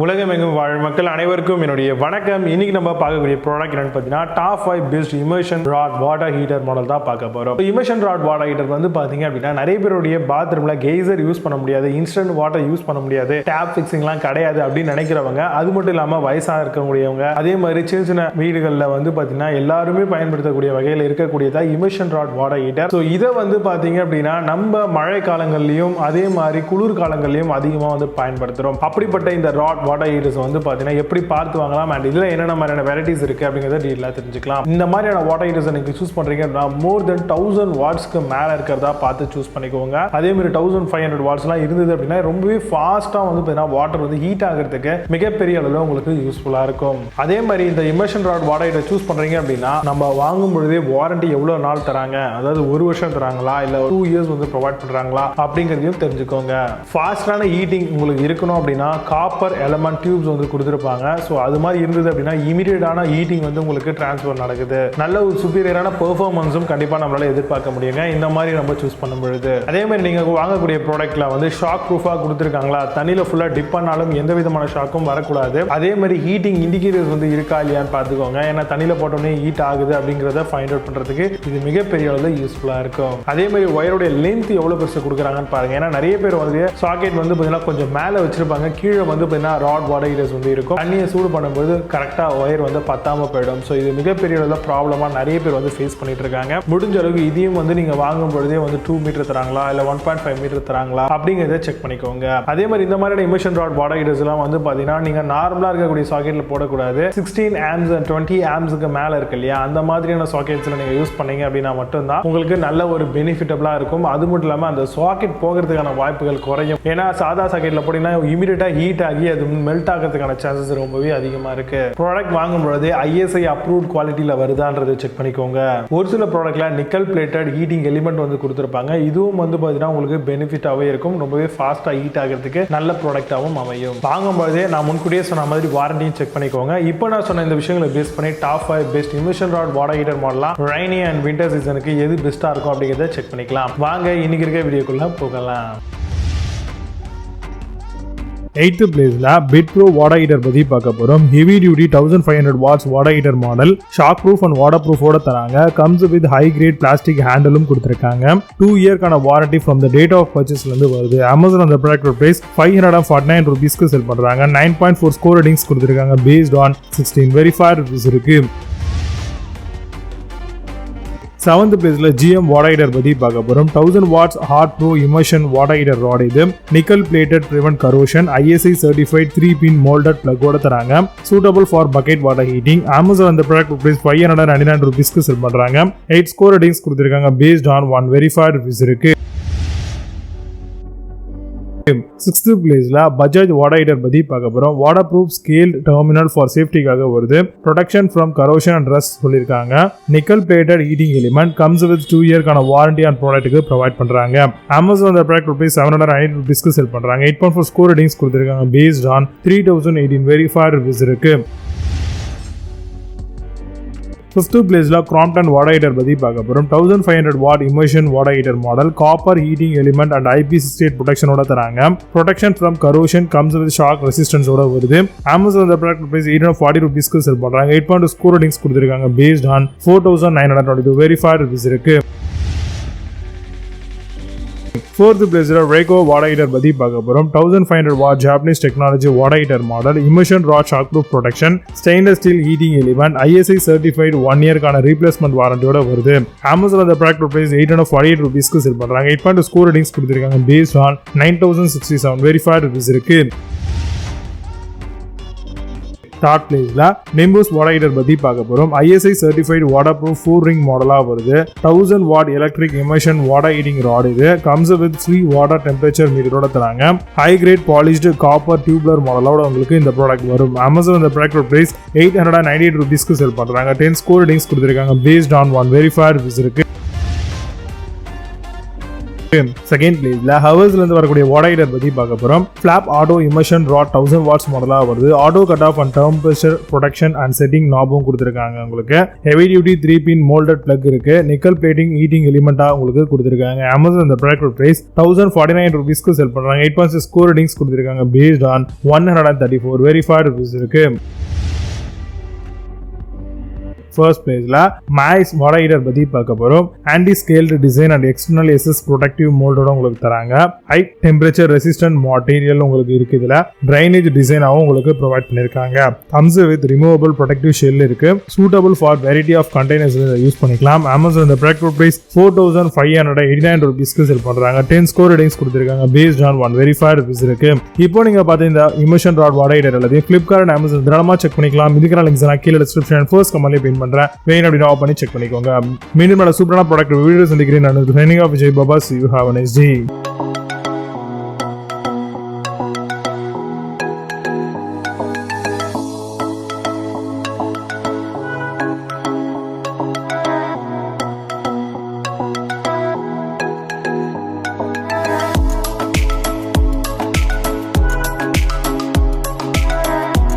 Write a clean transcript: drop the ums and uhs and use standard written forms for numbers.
உலகமெங்கும் வாழும் மக்கள் அனைவருக்கும் என்னுடைய வணக்கம். இன்னைக்கு நம்ம பார்க்கக்கூடிய ப்ராடக்ட் என்னன்னு பார்த்தீங்கன்னா top 5 best immersion rod water heater model தான் பார்க்க போறோம். இமர்ஷன் ராட் வாட்டர் ஹீட்டர் வந்து பாத்தீங்க அப்படின்னா நிறைய பேருடைய பாத்ரூம்ல கெய்சர் யூஸ் பண்ண முடியாது, இன்ஸ்டன்ட் வாட்டர் யூஸ் பண்ண முடியாது, டேப் ஃபிக்ஸிங்லாம் கிடையாது அப்படின்னு நினைக்கிறவங்க, அது மட்டும் இல்லாம வயசாக இருக்கக்கூடியவங்க, அதே மாதிரி சின்ன சின்ன வீடுகளில் வந்து பாத்தீங்கன்னா எல்லாருமே பயன்படுத்தக்கூடிய வகையில் இருக்கக்கூடியதா immersion rod water heater. So இதை வந்து பாத்தீங்க அப்படின்னா நம்ம மழை காலங்கள்லயும் அதே மாதிரி குளிர் காலங்கள்லயும் அதிகமாக வந்து பயன்படுத்துறோம். அப்படிப்பட்ட இந்த ராட் வாட்டர் ஹீட்டர்ஸ் வந்து பாத்தீங்கன்னா எப்படி பார்த்து வாங்கலாம் அண்ட் இதுல என்னென்ன மாதிரியான வெரைட்டிஸ் இருக்கு அப்படிங்கறத டீடைலா தெரிஞ்சுக்கலாம். இந்த மாதிரியான வாட்டர் ஹீட்டர்ஸ் நீங்க சூஸ் பண்றீங்கன்னா மோர் தென் 1000 வாட்ஸ்க்கு மேல இருக்கிறதா பார்த்து சூஸ் பண்ணிக்கோங்க. அதே மாதிரி 1500 வாட்ஸ்லாம் இருந்தது அப்படின்னா ரொம்பவே ஃபாஸ்டா வந்து பாத்தீங்கன்னா வாட்டர் வந்து ஹீட் ஆகிறதுக்கு மிகப்பெரிய அளவில் உங்களுக்கு யூஸ்ஃபுல்லா இருக்கும். அதே மாதிரி இந்த immersion rod water heater choose பண்றீங்க அப்படின்னா நம்ம வாங்கும் பொழுதே வாரண்டி எவ்வளவு நாள் தராங்க, அதாவது 1 வருஷம் தராங்களா இல்ல 2 இயர்ஸ் வந்து ப்ரொவைட் பண்றாங்களா அப்படிங்கறதையும் தெரிஞ்சுக்கோங்க. ஃபாஸ்டான ஹீட்டிங் உங்களுக்கு இருக்கணும் அப்படின்னா காப்பர் எலமெண்ட் டியூப்ஸ் வந்து கொடுத்திருப்பாங்க. சோ அது மாதிரி இருந்தது அப்படின்னா இமிடியேட்டான ஹீட்டிங் வந்து உங்களுக்கு டிரான்ஸ்ஃபர் நடக்குது. நல்ல ஒரு சுப்பீரியரான பெர்ஃபார்மன்ஸும் கண்டிப்பா நம்மளால எதிர்பார்க்க முடியுங்க இந்த மாதிரி நம்ம சூஸ் பண்ணும் பொழுது. அதே மாதிரி நீங்க வாங்கக்கூடிய ப்ராடக்ட்ல வந்து ஷாக் ப்ரூஃபா கொடுத்திருக்காங்களா, தண்ணியில ஃபுல்லா டிப் பண்ணாலும் எந்த விதமான ஷாக்கும் வரக்கூடாது. அதே மாதிரி ஹீட்டிங் இண்டிகேட்டர்ஸ் வந்து இருக்கா இல்லையான்னு பார்த்துக்கோங்க. ஏன்னா தண்ணியில போட்டோன்னே ஹீட் ஆகுது அப்படிங்கிறத ஃபைண்ட் அவுட் பண்றதுக்கு இது மிகப்பெரிய அளவில் யூஸ்ஃபுல்லா இருக்கும். அதே மாதிரி ஒயருடைய லென்த் எவ்வளவு பெருசு கொடுக்குறாங்கன்னு பாருங்க. ஏன்னா நிறைய பேர் வந்து சாக்கெட் வந்து பாத்தீங்கன்னா கொஞ்சம் மேல வச்சிருப்பாங்க, கீழே வந்து பாத்தீங்கன்னா ராட் வாட்டர் ஹீட்டர்ஸ் வந்து இருக்கும். தண்ணியை சூடு பண்ணும்போது கரெக்டா ஒயர் வந்து பத்தாம போயிடும். ஸோ இது மிகப்பெரிய அளவில் ப்ராப்ளமா நிறைய பேர் வந்து ஃபேஸ் பண்ணிட்டு இருக்காங்க. முடிஞ்ச அளவுக்கு இதையும் வந்து நீங்க வாங்கும் பொழுதே வந்து 2 மீட்டர் தராங்களா இல்ல 1.5 மீட்டர் தராங்களா அப்படிங்கிறத செக் பண்ணிக்கோங்க. அதே மாதிரி இந்த மாதிரியான இமர்ஷன் ராட் வாட்டர் ஹீட்டர்ஸ் எல்லாம் வந்து பாத்தீங்கன்னா நீங்க நார்மலா இருக்கக்கூடிய சாக்கெட்ல போடக்கூடாது. 16 ஆம்ஸ் and 20 ஆம்ஸ்க்கு மேல இருக்கு இல்லையா, அந்த மாதிரியான சாக்கெட்ஸ்ல நீங்க யூஸ் பண்ணீங்க அப்படின்னா மட்டும்தான் உங்களுக்கு நல்ல ஒரு பெனிஃபிட்டபிளா இருக்கும். அது மட்டும் இல்லாம அந்த சாக்கெட் போகிறதுக்கான வாய்ப்புகள் குறையும். ஏன்னா சாதா சாக்கெட்ல போட்டீங்கன்னா இமிடியேட்டா ஹீட் ஆகி அது மெல்ட் ஆகிறதுக்கான சான்சஸ் ரொம்பவே அதிகமா இருக்கு. ப்ராடக்ட் வாங்கும் பொழுது ISI அப்ரூவ்ட் குவாலிட்டியில வருதான்றதை செக் பண்ணிக்கோங்க. ஒரு சில ப்ராடக்ட்ல நிக்கல் பிளேட்டட் ஹீட்டிங் எலிமெண்ட் வந்து கொடுத்திருப்பாங்க. இதுவும் வந்து பாத்தீங்கன்னா உங்களுக்கு பெனிஃபிட்டாவே இருக்கும், ரொம்பவே ஃபாஸ்டா ஹீட் ஆகிறதுக்கு நல்ல ப்ராடக்டாவும் அமையும். வாங்கும் பொழுதே நான் முன்கூட்டியே சொன்ன மாதிரி வாரண்டியும் செக் பண்ணிக்கோங்க. இப்போ நான் சொன்ன இந்த விஷயங்களை பேஸ் பண்ணி top 5 best immersion rod water heater மாடலாம் ரெய்னி அண்ட் வின்டர் சீசனுக்கு எது பெஸ்டா இருக்கும் அப்படிங்கறத செக் பண்ணிக்கலாம். வாங்க இன்னைக்கு இருக்க வீடியோக்குள்ள போகலாம். 8th பிளேஸ்ல Bitpro வாட்டர் ஹீட்டர் பத்தி பார்க்க போறோம். Heavy duty 1500 watts water heater model ShockProof and waterproof ஓட தராங்க. comes with high grade plastic handle கொடுத்திருக்காங்க. 2 இயர்க்கான warranty from the date of purchaseல இருந்து வருது. Amazon அந்த ப்ராடக்ட் பிரைஸ் 549 ரூபீஸ்க்கு செல் பண்றாங்க. 9.4 ஸ்கோர் ரேட்டிங்ஸ் கொடுத்திருக்காங்க based on 16 verified reviews இருக்கு. 7th பிளேஸ்ல GM வாட்டர் ஹீட்டர் பத்தி பார்க்க போறோம். 1000 watts hot pro immersion water heater rod. இது nickel plated prevent corrosion, ISI certified 3-pin moulded plug ஓட தராங்க. Suitable for bucket water heating. Amazon அந்த ப்ராடக்ட் பிரைஸ் 599 ரூபீஸ்க்கு செல் பண்றாங்க. 8 ஸ்கோர் ரேட்டிங்ஸ் கொடுத்திருக்காங்க based on 1 verified reviews இருக்கு. 6th பிளேஸ்ல Bajaj water heater பத்தி பார்க்க போறோம். Waterproof scale terminal for சேஃப்டிக்காக வருது. Protection from corrosion and rust சொல்லியிருக்காங்க. Nickel plated heating element comes with 2 இயர்க்கான வாரண்டி அண்ட் ப்ராடக்ட்டுக்கு ப்ரொவைட் பண்றாங்க. Amazon அந்த ப்ராடக்ட் ரூபீஸ் 790 ரூபீஸ்க்கு செல் பண்றாங்க. 8.4 ஸ்கோர் ரேட்டிங்ஸ் கொடுத்திருக்காங்க based on 3018 verified reviews இருக்கு. 5th பிளேஸ்ல Crompton வாட்டர் ஹீட்டர் பத்தி பார்க்க போறோம். 1500 what immersion water heater model copper heating element and IP68 ப்ரொடெக்ஷனோட தராங்க. Protection from corrosion comes with shock resistance ஓட வருது. Amazon அந்த ப்ராடக்ட் பிரைஸ் 840 ரூபீஸ்க்கு செல் பண்றாங்க. 8.2 ஸ்கோர் ரேட்டிங்ஸ் கொடுத்திருக்காங்க based on 4922 verified reviews இருக்கு. 4th பிளேஸ்ல Rico வாட்டர் ஹீட்டர் பத்தி பார்க்க போறோம். 1500 watt Japanese technology water heater model immersion rod shockproof protection stainless steel heating element ISI certified 1 இயர்க்கான ரீப்ளேஸ்மெண்ட் வாரண்டியோட வருது. Amazon அந்த ப்ராடக்ட் பிரைஸ் 848 ரூபீஸ்க்கு செல் பண்றாங்க. 8.2 ஸ்கோர் ரேட்டிங்ஸ் கொடுத்திருக்காங்க based on 9067 verified reviews இருக்கு. 3rd பிளேஸ்ல Nimbus வாட்டர் ஹீட்டர் பத்தி பார்க்க போறோம். ISI சர்டிஃபைட் வாட்டர்ப்ரூஃப் 4 ring மாடலா வருது. 1000 watt electric immersion water heating rod. இது comes with free water temperature மீட்டரோட தராங்க. High grade polished copper tubular மாடலோட உங்களுக்கு இந்த ப்ராடக்ட் வரும். Amazon இந்த ப்ராடக்ட் பிரைஸ் 898 ரூபீஸ்க்கு செல் பண்றாங்க. 10 ஸ்கோர் ரேட்டிங்ஸ் கொடுத்திருக்காங்க based on 1 verified reviews இருக்கு. செகண்ட் பிளேஸ்ல ஹவர்ஸ்ல இருந்து வரக்கூடிய வாட்டர் ஹீட்டர் பத்தி பார்க்க போறோம். Flap auto immersion rod 1000 watts மாடலா வருது. Auto cut off and temperature protection and setting நாபும் கொடுத்திருக்காங்க. உங்களுக்கு heavy duty 3-pin moulded plug இருக்கு. நிக்கல் பிளேட்டிங் ஹீட்டிங் எலிமெண்டா உங்களுக்கு கொடுத்திருக்காங்க. Amazon இந்த ப்ராடக்ட் பிரைஸ் 1049 ரூபீஸ்க்கு செல் பண்றாங்க. 8.6 ஸ்கோர் ரேட்டிங்ஸ் கொடுத்திருக்காங்க. பேஸ்ட் ஆன் 134 வெரிஃபைட் ரிவ்யூஸ் இருக்கு. ஃபர்ஸ்ட் பிளேஸ்ல மேக்ஸ் வாட்டர் ஹீட்டர் பத்தி பார்க்க போறோம். Anti scaled design and external SS protective மோல்டோட உங்களுக்கு தராங்க. ஹை டெம்பரேச்சர் ரெசிஸ்டன்ட் மெட்டீரியல் உங்களுக்கு இருக்கு. இதுல ட்ரைனேஜ் டிசைனாவும் உங்களுக்கு ப்ரொவைட் பண்ணிருக்காங்க. Comes with removable protective shell இருக்கு. Suitable for variety of containers use பண்ணிக்கலாம். Amazon இந்த ப்ராடக்ட் பிரைஸ் 4589 ரூபீஸ்க்கு செல் பண்றாங்க. 10 ஸ்கோர் ரேட்டிங்ஸ் கொடுத்திருக்காங்க. பேஸ்ட் ஆன் 1 வெரிஃபைட் ரிவ்யூஸ் இருக்கு. இப்போ நீங்க பார்த்த இந்த இமர்ஷன் ராட் வாட்டர் ஹீட்டர் எல்லாத்தையும் Flipkart and Amazon தாராளமா செக் பண்ணிக்கலாம். இதுக்கான லிங்க்ஸ் நான் கீழே டிஸ்கிரிப்ஷன் ஃபர்ஸ்ட் கமெண்ட்ல பின் பண்றேன். வேணும் அப்படின்னு ஆஃப் பண்ணி செக் பண்ணிக்கோங்க. மீண்டும் சூப்பரான ப்ராடக்ட் வீடியோ சந்திக்கிறேன். நான் training of Vijay Baba. See you have a nice day.